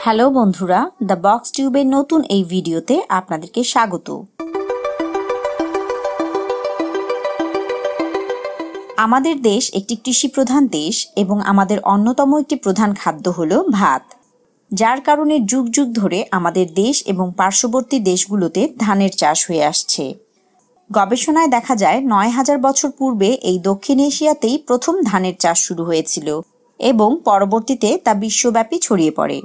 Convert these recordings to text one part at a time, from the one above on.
Hello বন্ধুরা, the box টিউবের নতুন এই ভিডিওতে আপনাদেরকে স্বাগত। আমাদের দেশ একটি কৃষি প্রধান দেশ এবং আমাদের অন্যতম একটি প্রধান খাদ্য হলো ভাত, যার কারণে যুগ যুগ ধরে আমাদের দেশ এবং পার্শ্ববর্তী দেশগুলোতে ধানের চাষ হয়ে আসছে। গবেষণায় দেখা যায় ৯,০০০ বছর পূর্বে এই দক্ষিণ এশিয়াতেই প্রথম ধানের চাষ শুরু হয়েছিল এবং পরবর্তীতে তা বিশ্বব্যাপী ছড়িয়ে পড়ে।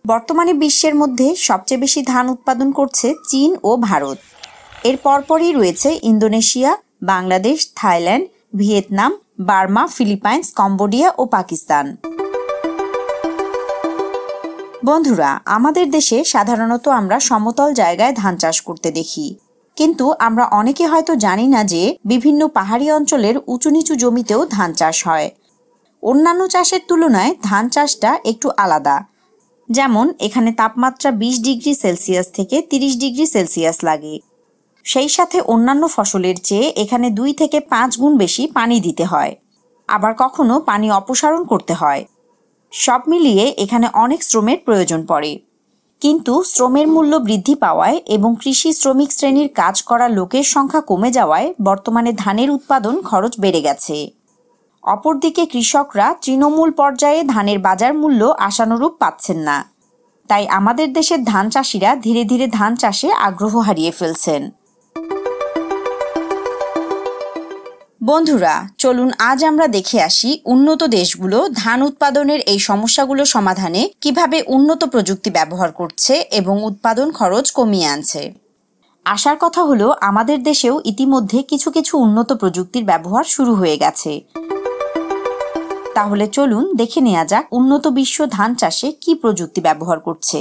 বর্তমানে বিশ্বের মধ্যে সবচেয়ে বেশি ধান উৎপাদন করছে চীন ও ভারত। এর পরপরই রয়েছে Indonesia, Bangladesh, Thailand, Vietnam, Burma, Philippines, Cambodia ও পাকিস্তান। বন্ধুরা, আমাদের দেশে সাধারণত আমরা সমতল জায়গায় ধান চাষ করতে দেখি, কিন্তু আমরা অনেকে হয়তো জানি না যে বিভিন্ন পাহাড়ি অঞ্চলের উঁচু নিচু জমিতেও ধান চাষ হয়। অন্যান্য চাষের তুলনায় ধান চাষটা একটু আলাদা। যেমন এখানে তাপমাত্রা ২০ ডিগ্রি সেলসিয়াস থেকে ৩০ ডিগ্রি সেলসিয়াস লাগে। সেই সাথে অন্যান্য ফসলের চেয়ে এখানে ২ থেকে ৫ গুণ বেশি পানি দিতে হয়, আবার কখনো পানি অপসারণ করতে হয়। সব মিলিয়ে এখানে অনেক শ্রমের প্রয়োজন পড়ে। কিন্তু শ্রমের মূল্য বৃদ্ধি পাওয়ায় এবং কৃষি শ্রমিক শ্রেণীর কাজ করা লোকের সংখ্যা কমে যাওয়ায় বর্তমানে ধানের উৎপাদন খরচ বেড়ে গেছে। অপরদিকে কৃষকরা তৃণমূল পর্যায়ে ধানের বাজার মূল্য আশানুরূপ পাচ্ছেন না। তাই আমাদের দেশের ধান চাষিরা ধীরে ধীরে ধান চাষে আগ্রহ হারিয়ে ফেলছেন। বন্ধুরা, চলুন আজ আমরা দেখে আসি উন্নত দেশগুলো ধান উৎপাদনের এই সমস্যাগুলো সমাধানে কিভাবে উন্নত প্রযুক্তি ব্যবহার করছে এবং উৎপাদন খরচ কমিয়ে আনছে। আশার কথা হলো আমাদের দেশেও ইতিমধ্যে কিছু কিছু উন্নত প্রযুক্তির ব্যবহার শুরু হয়ে গেছে। তাহলে চলুন দেখে নেওয়া যাক উন্নত বিশ্ব ধান চাষে কি প্রযুক্তি ব্যবহার করছে।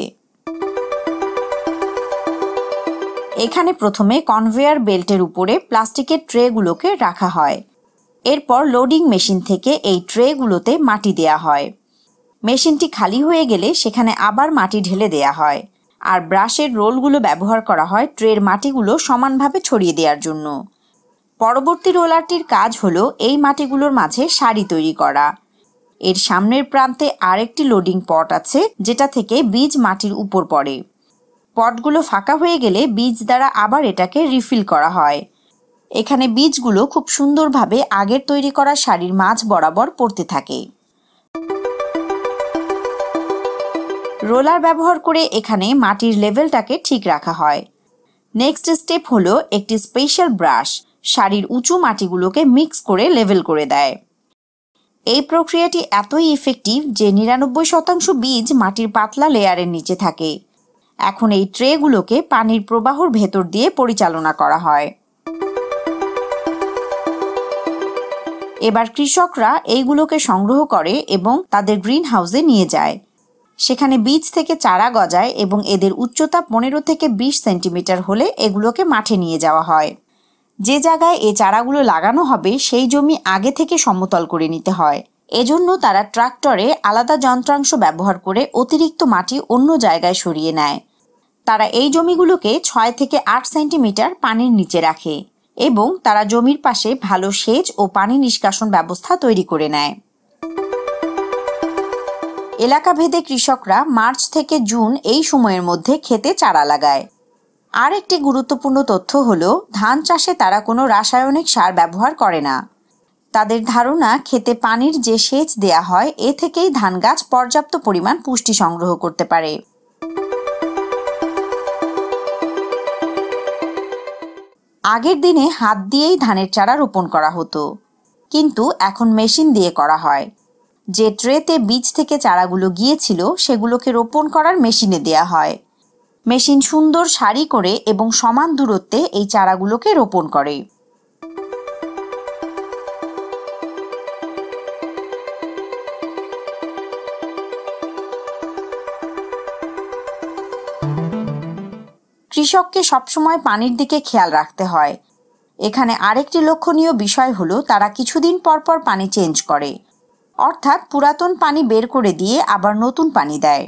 এখানে প্রথমে কনভেয়ার বেল্টের উপরে প্লাস্টিকের ট্রেগুলোকে রাখা হয়। এরপর লোডিং মেশিন থেকে এই ট্রেগুলোতে মাটি দেয়া হয়। মেশিনটি খালি হয়ে গেলে সেখানে আবার মাটি ঢেলে দেয়া হয়, আর ব্রাশের রোলগুলো ব্যবহার করা হয় ট্রের মাটিগুলো সমানভাবে ছড়িয়ে দেওয়ার জন্য। পরবর্তী রোলারটির কাজ হলো এই মাটিগুলোর মাঝে সারি তৈরি করা। এর সামনের প্রান্তে আরেকটি লোডিং পট আছে, যেটা থেকে বীজ মাটির উপর পড়ে। পটগুলো ফাঁকা হয়ে গেলে বীজ দ্বারা আবার এটাকে রিফিল করা হয়। এখানে বীজগুলো খুব সুন্দরভাবে আগের তৈরি করা সারির মাঝ বরাবর পড়তে থাকে। রোলার ব্যবহার করে এখানে মাটির লেভেলটাকে ঠিক রাখা হয়। নেক্সট স্টেপ হলো একটি স্পেশাল ব্রাশ সারির উঁচু মাটিগুলোকে মিক্স করে লেভেল করে দেয়। এই প্রক্রিয়াটি এতই ইফেক্টিভ যে ৯৯% বীজ মাটির পাতলা লেয়ারের নিচে থাকে। এখন এই ট্রেগুলোকে পানির প্রবাহর ভেতর দিয়ে পরিচালনা করা হয়। এবার কৃষকরা এইগুলোকে সংগ্রহ করে এবং তাদের গ্রিন হাউসে নিয়ে যায়। সেখানে বীজ থেকে চারা গজায় এবং এদের উচ্চতা ১৫ থেকে ২০ সেন্টিমিটার হলে এগুলোকে মাঠে নিয়ে যাওয়া হয়। যে জায়গায় এই চারাগুলো লাগানো হবে সেই জমি আগে থেকে সমতল করে নিতে হয়। এজন্য তারা ট্রাক্টরে আলাদা যন্ত্রাংশ ব্যবহার করে অতিরিক্ত মাটি অন্য জায়গায় সরিয়ে নেয়। তারা এই জমিগুলোকে ৬ থেকে ৮ সেন্টিমিটার পানির নিচে রাখে এবং তারা জমির পাশে ভালো সেচ ও পানি নিষ্কাশন ব্যবস্থা তৈরি করে নেয়। এলাকাভেদে কৃষকরা মার্চ থেকে জুন এই সময়ের মধ্যে ক্ষেতে চারা লাগায়। আর একটি গুরুত্বপূর্ণ তথ্য হলো ধান চাষে তারা কোনো রাসায়নিক সার ব্যবহার করে না। তাদের ধারণা ক্ষেতে পানির যে সেচ দেয়া হয় এ থেকেই ধান গাছ পর্যাপ্ত পরিমাণ পুষ্টি সংগ্রহ করতে পারে। আগের দিনে হাত দিয়েই ধানের চারা রোপণ করা হতো, কিন্তু এখন মেশিন দিয়ে করা হয়। যে ট্রেতে বীজ থেকে চারাগুলো গিয়েছিল সেগুলোকে রোপণ করার মেশিনে দেয়া হয়। মেশিন সুন্দর সারি করে এবং সমান দূরত্বে এই চারাগুলোকে রোপণ করে। কৃষককে সবসময় পানির দিকে খেয়াল রাখতে হয়। এখানে আরেকটি লক্ষণীয় বিষয় হলো তারা কিছুদিন পর পর পানি চেঞ্জ করে, অর্থাৎ পুরাতন পানি বের করে দিয়ে আবার নতুন পানি দেয়।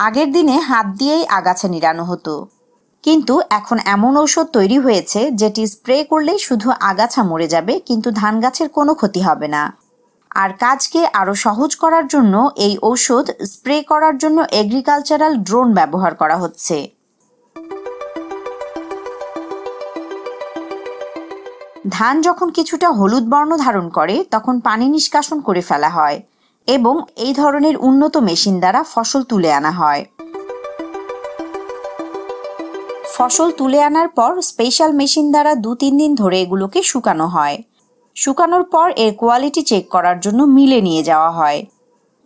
আগের দিনে হাত দিয়েই আগাছা নিড়ানো হতো, কিন্তু এখন এমন ঔষধ তৈরি হয়েছে যেটি স্প্রে করলেই শুধু আগাছা মরে যাবে, কিন্তু ধান গাছের কোনো ক্ষতি হবে না। আর কাজকে আরো সহজ করার জন্য এই ঔষধ স্প্রে করার জন্য এগ্রিকালচারাল ড্রোন ব্যবহার করা হচ্ছে। ধান যখন কিছুটা হলুদ বর্ণ ধারণ করে তখন পানি নিষ্কাশন করে ফেলা হয় এবং এই ধরনের উন্নত মেশিন দ্বারা ফসল তুলে আনা হয়। ফসল তুলে আনার পর স্পেশাল মেশিন দ্বারা 2-3 দিন ধরে এগুলোকে শুকানো হয়। শুকানোর পর এর কোয়ালিটি চেক করার জন্য মিলে নিয়ে যাওয়া হয়।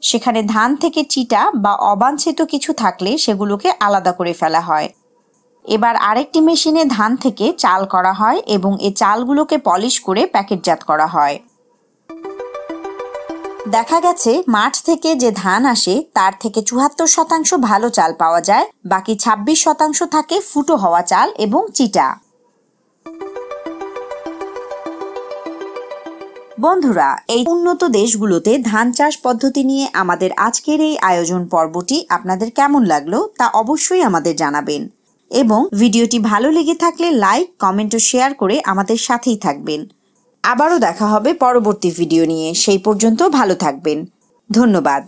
সেখানে ধান থেকে চিটা বা অবাঞ্ছিত কিছু থাকলে সেগুলোকে আলাদা করে ফেলা হয়। এবার আরেকটি মেশিনে ধান থেকে চাল করা হয় এবং এই চালগুলোকে পলিশ করে প্যাকেটজাত করা হয়। দেখা গেছে মাঠ থেকে যে ধান আসে তার থেকে ৭৪% ভালো চাল পাওয়া যায়, বাকি ২৬% থাকে ফুটো হওয়া চাল এবং চিটা। বন্ধুরা, এই উন্নত দেশগুলোতে ধান চাষ পদ্ধতি নিয়ে আমাদের আজকের এই আয়োজন পর্বটি আপনাদের কেমন লাগলো তা অবশ্যই আমাদের জানাবেন এবং ভিডিওটি ভালো লেগে থাকলে লাইক, কমেন্ট ও শেয়ার করে আমাদের সাথেই থাকবেন। আবারও দেখা হবে পরবর্তী ভিডিও নিয়ে। সেই পর্যন্ত ভালো থাকবেন। ধন্যবাদ।